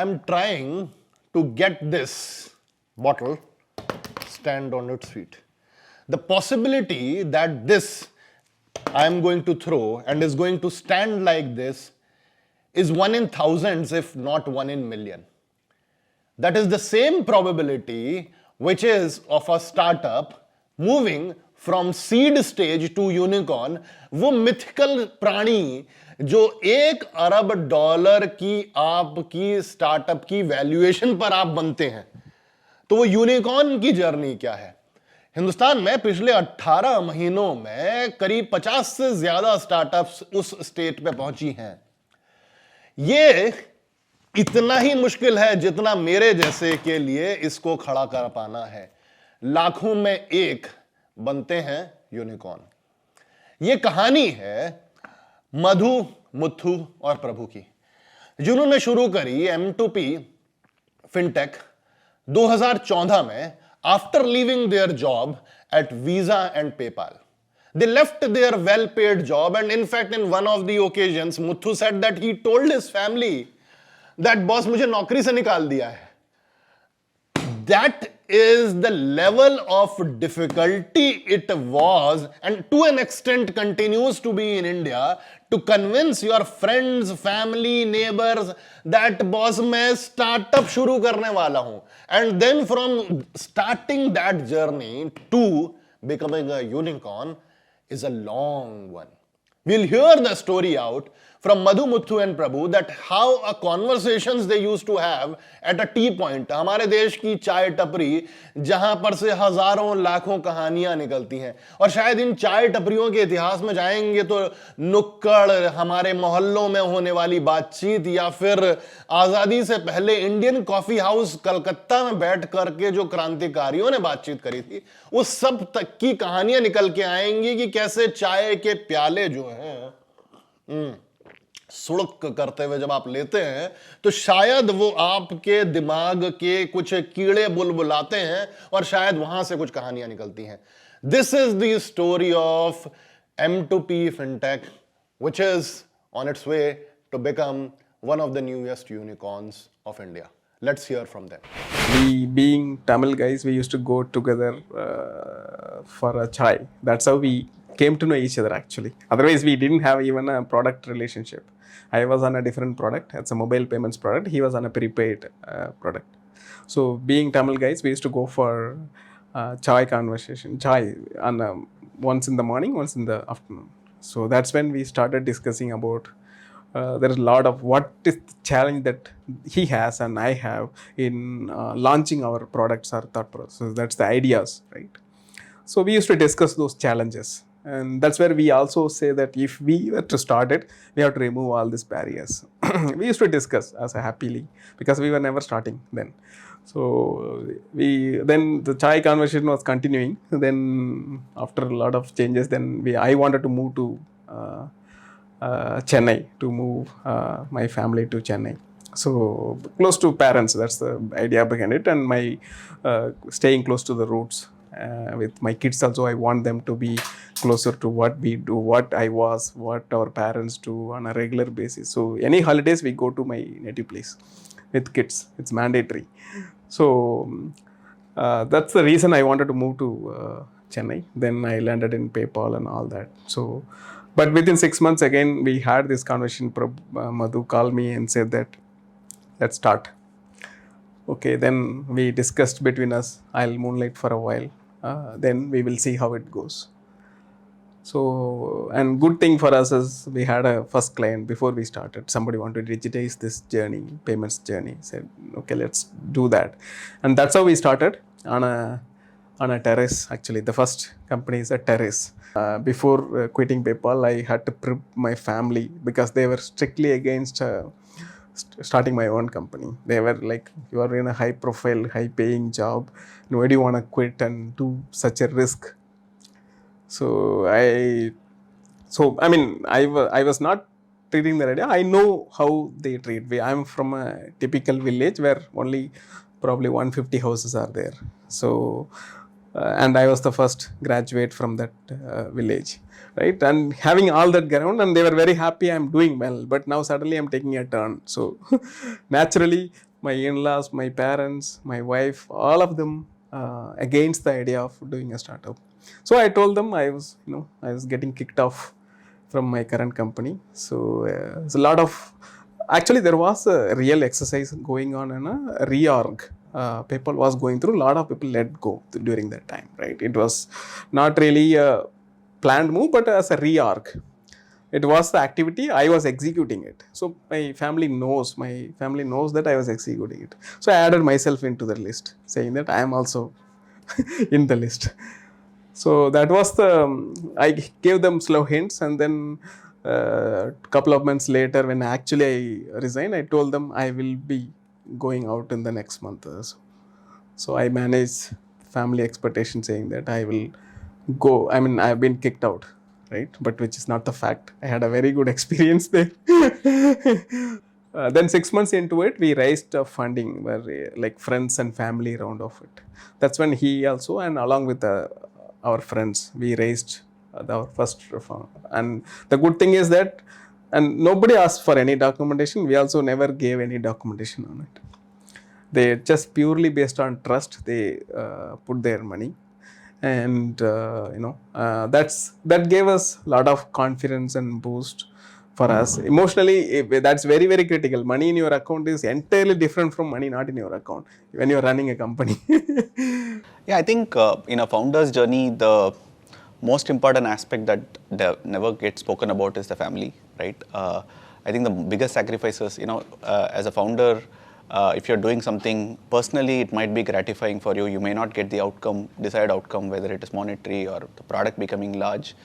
I'm trying to get this bottle stand on its feet. The possibility that this I am going to throw and is going to stand like this is 1 in thousands, if not 1 in million. That is the same probability which is of a startup moving from seed stage to unicorn. वो mythical प्राणी जो $1 अरब की आपकी startup की valuation पर आप बनते हैं, तो वो यूनिकॉर्न की जर्नी क्या है? हिंदुस्तान में पिछले 18 महीनों में करीब 50 से ज्यादा स्टार्टअप्स उस स्टेट पे पहुंची हैं. ये इतना ही मुश्किल है जितना मेरे जैसे के लिए इसको खड़ा कर पाना है. लाखों में एक बनते हैं यूनिकॉर्न. ये कहानी है मधु, मुथु और प्रभु की, जिन्होंने शुरू करी M2P फिनटेक 2014 में after leaving their job at Visa and PayPal. They left their well-paid job, and in fact, in one of the occasions, Muthu said that he told his family that boss मुझे नौकरी से निकाल दिया है. That is the level of difficulty it was, and to an extent continues to be in India, to convince your friends, family, neighbors that boss मैं startup शुरू करने वाला हूं. And then from starting that journey to becoming a unicorn is a long one. We'll hear the story out from Madhu, Muthu and Prabhu that how a conversations they used to have at a tea point. हमारे देश की चाय टपरी जहां पर से हजारों लाखों कहानियां निकलती हैं, और शायद इन चाय टपरियों के इतिहास में जाएंगे तो नुक्कड़, हमारे मोहल्लों में होने वाली बातचीत, या फिर आजादी से पहले इंडियन कॉफी हाउस कलकत्ता में बैठ करके जो क्रांतिकारियों ने बातचीत करी थी, उस सब तक की कहानियां निकल के आएंगी कि कैसे चाय के प्याले जो हैं सुड़क करते हुए जब आप लेते हैं तो शायद वो आपके दिमाग के कुछ कीड़े बुलबुलाते हैं और शायद वहां से कुछ कहानियां निकलती हैं. This is the story of M2P fintech which is on its way to become one of the newest unicorns of India. Let's hear from them. We, being Tamil guys, we used to go together for a chai. That's how we came to know each other actually. Otherwise, we didn't have even a product relationship. I was on a different product. It's a mobile payments product. He was on a prepaid product. So, being Tamil guys, we used to go for chai conversation. Chai on once in the morning, once in the afternoon. So that's when we started discussing about there is a lot of what is the challenge that he has and I have in launching our products or thought process. That's the ideas, right? So we used to discuss those challenges, and that's where we also say that if we were to start it, we have to remove all these barriers. We used to discuss as a happily because we were never starting then. So then the chai conversation was continuing. Then after a lot of changes, then I wanted to move to Chennai, to move my family to Chennai. So close to parents, that's the idea behind it, and my staying close to the roots. With my kids also, I want them to be closer to what we do, what our parents do on a regular basis. So any holidays, we go to my native place with kids. It's mandatory. So that's the reason I wanted to move to Chennai. Then I landed in PayPal and all that. So, but within 6 months again, we had this conversation. Madhu called me and said that let's start. Okay, then we discussed between us, I'll moonlight for a while. Then we will see how it goes. So, and good thing for us is we had a first client before we started. Somebody wanted to digitize this journey, payments journey. Said, okay, let's do that. And that's how we started on a terrace. Actually, the first company is a terrace. Before quitting PayPal, I had to prep my family because they were strictly against starting my own company. They were like, you are in a high profile, high paying job. Nobody want to quit and do such a risk. So I was not treating the idea. I know how they treat. I'm from a typical village where only probably 150 houses are there. So, and I was the first graduate from that village, right? And having all that ground, and they were very happy I'm doing well. But now suddenly I'm taking a turn. So naturally, my in-laws, my parents, my wife, all of them against the idea of doing a startup. So I told them I was getting kicked off from my current company. So it's a lot of, actually there was a real exercise going on in a reorg. People was going through, a lot of people let go during that time, right? It was not really a planned move, but as a reorg. It was the activity, I was executing it. So my family knows that I was executing it. So I added myself into the list, saying that I am also in the list. So that was the I gave them slow hints, and then couple of months later, when actually I resigned, I told them I will be going out in the next month or so. So I managed family expectation, saying that I will go. I mean, I've been kicked out, right? But which is not the fact. I had a very good experience there. Then 6 months into it, we raised funding, where like friends and family round of it. That's when he also, and along with our friends, we raised our first fund. And the good thing is that, and nobody asked for any documentation. We also never gave any documentation on it. They just purely based on trust. They put their money, and that gave us a lot of confidence and boost for us emotionally. That's very very critical. Money in your account is entirely different from money not in your account when you're running a company. Yeah, I think in a founder's journey, the most important aspect that never gets spoken about is the family, right? I think the biggest sacrifices, as a founder, if you're doing something personally, it might be gratifying for you. You may not get the desired outcome, whether it is monetary or the product becoming large.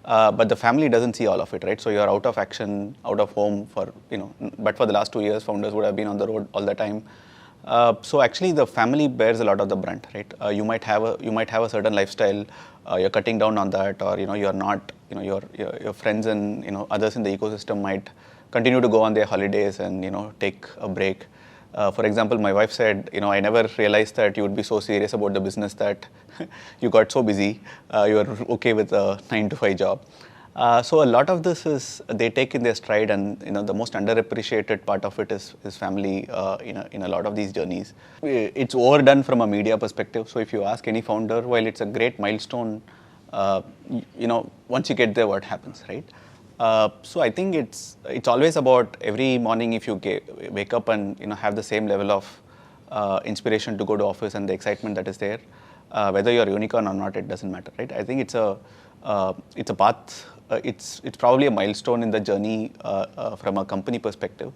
But the family doesn't see all of it, right? So you're out of action, out of home but for the last 2 years, founders would have been on the road all the time. So actually, the family bears a lot of the brunt, right? You might have a certain lifestyle, you're cutting down on that, or you're not, your friends and others in the ecosystem might continue to go on their holidays and take a break. For example, my wife said, I never realized that you would be so serious about the business that you got so busy. You are okay with a 9 to 5 job. So a lot of this is they take in their stride, and the most underappreciated part of it is family in a lot of these journeys. It's overdone from a media perspective. So if you ask any founder, while it's a great milestone, once you get there, what happens, right? So I think it's always about every morning if you wake up and have the same level of inspiration to go to office and the excitement that is there, whether you're a unicorn or not, it doesn't matter, right? I think it's a path. It's probably a milestone in the journey from a company perspective.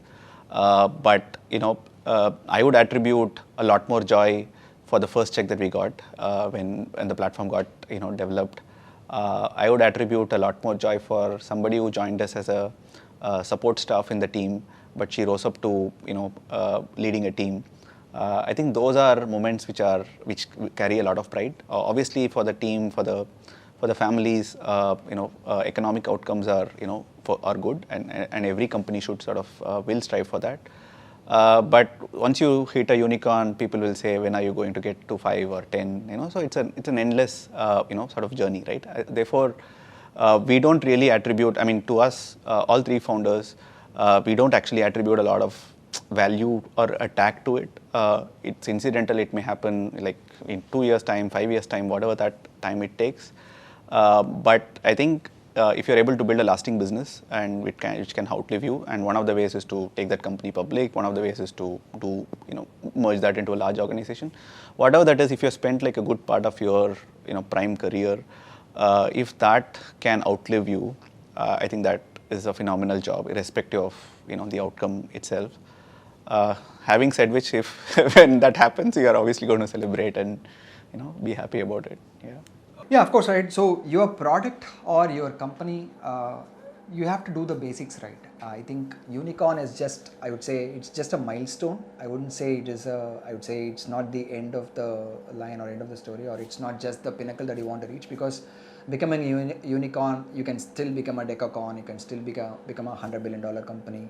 But I would attribute a lot more joy for the first check that we got when the platform got developed. I would attribute a lot more joy for somebody who joined us as a support staff in the team, but she rose up to leading a team. I think those are moments which carry a lot of pride. Obviously, for the team, for the families, economic outcomes are good, and every company should sort of will strive for that. But once you hit a unicorn, people will say, when are you going to get to 5 or 10? So it's an endless sort of journey, right? Therefore, we don't really attribute. I mean, to us, all three founders, we don't actually attribute a lot of value or attack to it. It's incidental. It may happen like in 2 years' time, 5 years' time, whatever that time it takes. But I think if you're able to build a lasting business and which can outlive you, and one of the ways is to take that company public, one of the ways is to merge that into a large organization. Whatever that is, if you spent like a good part of your prime career, if that can outlive you, I think that is a phenomenal job, irrespective of the outcome itself. Having said which, if when that happens, you are obviously going to celebrate and be happy about it. Yeah. Yeah, of course, right. So your product or your company, you have to do the basics right. I think unicorn is just, I would say it's just a milestone. I wouldn't say it is I would say it's not the end of the line or end of the story, or it's not just the pinnacle that you want to reach, because becoming a unicorn, you can still become a decacorn, you can still become $100 billion company.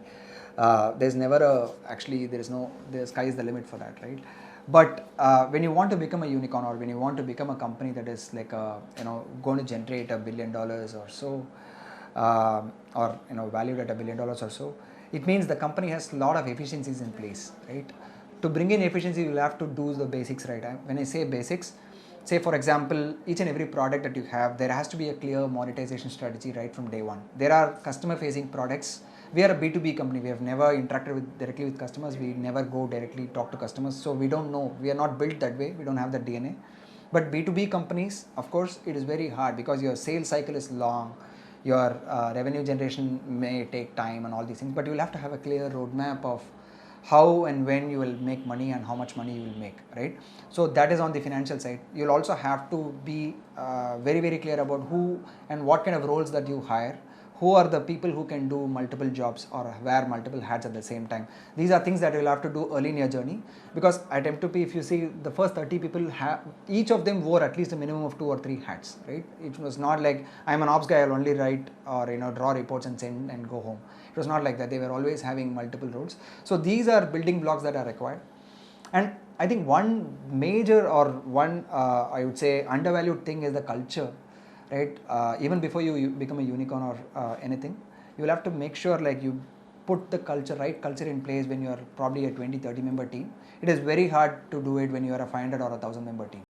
There's never the sky is the limit for that, right? But when you want to become a unicorn, or when you want to become a company that is like going to generate $1 billion or so, or valued at $1 billion or so, it means the company has a lot of efficiencies in place, right? To bring in efficiency, you will have to do the basics right. When I say basics, say for example, each and every product that you have, there has to be a clear monetization strategy right from day one. There are customer facing products. We are a B2B company. We have never interacted directly with customers. We never go directly talk to customers. So we don't know. We are not built that way. We don't have that DNA. But B2B companies, of course, it is very hard because your sales cycle is long. Your revenue generation may take time and all these things. But you will have to have a clear roadmap of how and when you will make money and how much money you will make, right? So that is on the financial side. You'll also have to be very, very clear about who and what kind of roles that you hire. Who are the people who can do multiple jobs or wear multiple hats at the same time? These are things that you'll have to do early in your journey, because at M2P, if you see the first 30 people, each of them wore at least a minimum of 2 or 3 hats, right? It was not like I'm an ops guy, I'll only write or draw reports and send and go home. It was not like that. They were always having multiple roles. So these are building blocks that are required. And I think one major or one I would say undervalued thing is the culture, right? Even before you become a unicorn or anything, you will have to make sure like you put the right culture in place when you are probably a 20-30 member team. It is very hard to do it when you are a 500 or 1,000 member team.